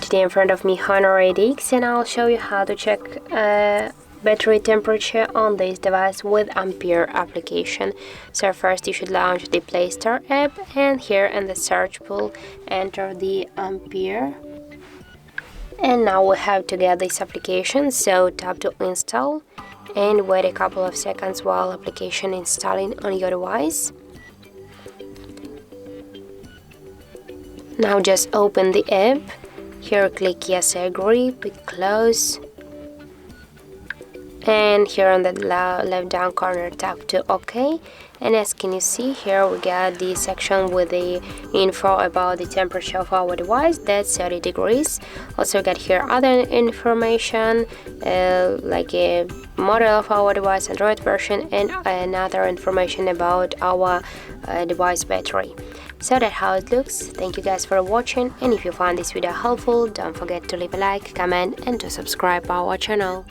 Today in front of me HardReset, and I'll show you how to check battery temperature on this device with Ampere application. So first you should launch the Play Store app, and here in the search pool enter the Ampere, and now we have to get this application. So tap to install and wait a couple of seconds while application installing on your device. Now just open the app. Here click yes, I agree, pick close, and here on the left down corner tap to OK. And as can you see, here we got the section with the info about the temperature of our device, that's 30 degrees. Also got here other information like a model of our device, Android version, and another information about our device battery. So that's how it looks. Thank you guys for watching, and if you found this video helpful, don't forget to leave a like, comment, and to subscribe our channel.